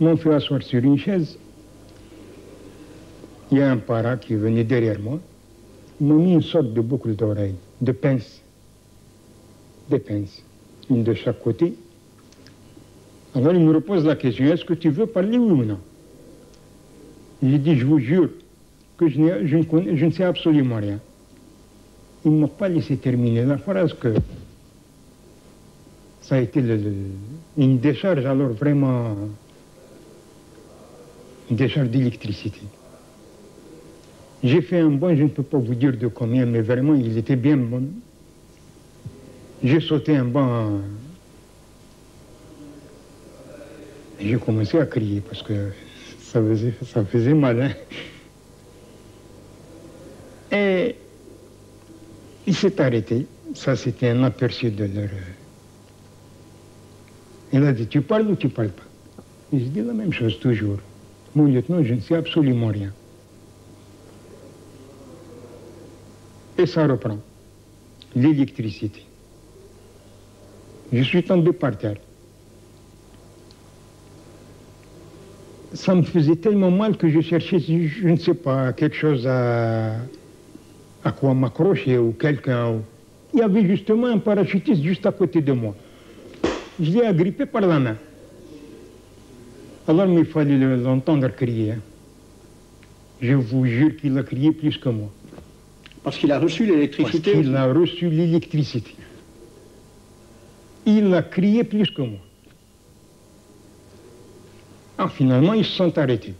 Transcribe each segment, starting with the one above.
m'ont fait asseoir sur une chaise. Il y a un para qui venait derrière moi. Ils m'ont mis une sorte de boucle d'oreille, de pince. Des pinces, une de chaque côté. Alors il me repose la question, est-ce que tu veux parler oui ou non? J'ai dit, je vous jure que je ne sais absolument rien. Il ne m'a pas laissé terminer la phrase que ça a été une décharge, alors vraiment une décharge d'électricité. J'ai fait un bond, je ne peux pas vous dire de combien, mais vraiment il était bien bon. J'ai sauté un banc. J'ai commencé à crier parce que ça faisait mal. Hein. Et il s'est arrêté. Ça, c'était un aperçu de leur... Il a dit, tu parles ou tu parles pas? Et je dis la même chose toujours. Mon lieutenant, je ne sais absolument rien. Et ça reprend. L'électricité. Je suis tombé par terre. Ça me faisait tellement mal que je cherchais, je ne sais pas, quelque chose à quoi m'accrocher ou quelqu'un. Il y avait justement un parachutiste juste à côté de moi. Je l'ai agrippé par la main. Alors il fallait l'entendre crier. Hein. Je vous jure qu'il a crié plus que moi. Parce qu'il a reçu l'électricité. Parce qu'il a reçu l'électricité. Il a crié plus que moi. Alors finalement, ils se sont arrêtés.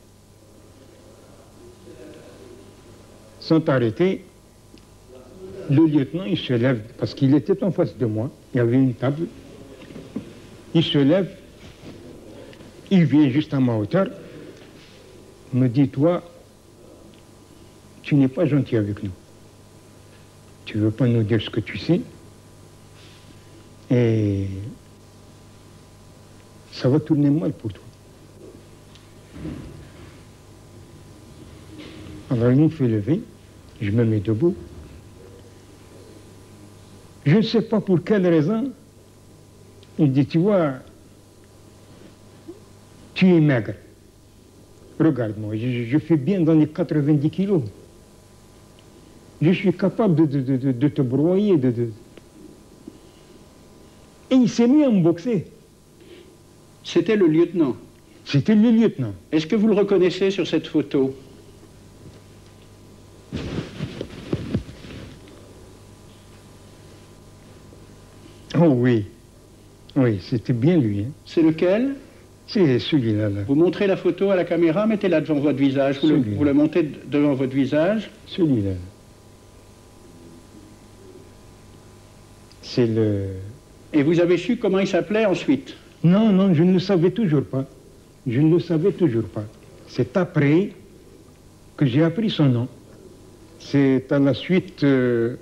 Ils sont arrêtés. Le lieutenant, il se lève, parce qu'il était en face de moi. Il y avait une table. Il se lève. Il vient juste à ma hauteur. Il me dit, toi, tu n'es pas gentil avec nous. Tu ne veux pas nous dire ce que tu sais. Et ça va tourner mal pour toi. Alors il me fait lever, je me mets debout. Je ne sais pas pour quelle raison. Il dit, tu vois, tu es maigre. Regarde-moi, je fais bien dans les 90 kilos. Je suis capable de te broyer, Et il s'est mis à me boxer. C'était le lieutenant. C'était le lieutenant. Est-ce que vous le reconnaissez sur cette photo? Oh oui. Oui, c'était bien lui. Hein. C'est lequel? C'est celui-là. Là. Vous montrez la photo à la caméra, mettez-la devant votre visage. Vous le montez devant votre visage. Celui-là. C'est le... Et vous avez su comment il s'appelait ensuite? Non, non, je ne le savais toujours pas. Je ne le savais toujours pas. C'est après que j'ai appris son nom. C'est à la suite de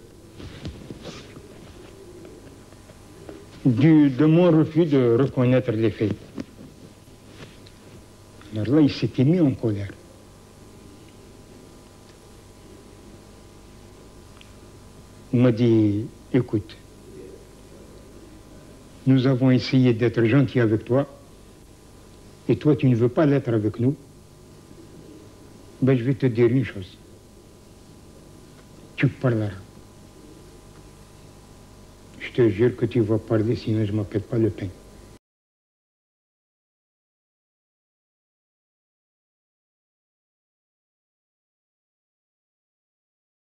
mon refus de reconnaître les faits. Alors là, il s'était mis en colère. Il m'a dit, écoute, nous avons essayé d'être gentils avec toi, et toi, tu ne veux pas l'être avec nous. Ben, je vais te dire une chose. Tu parleras. Je te jure que tu vas parler, sinon je ne m'appelle pas Le Pen.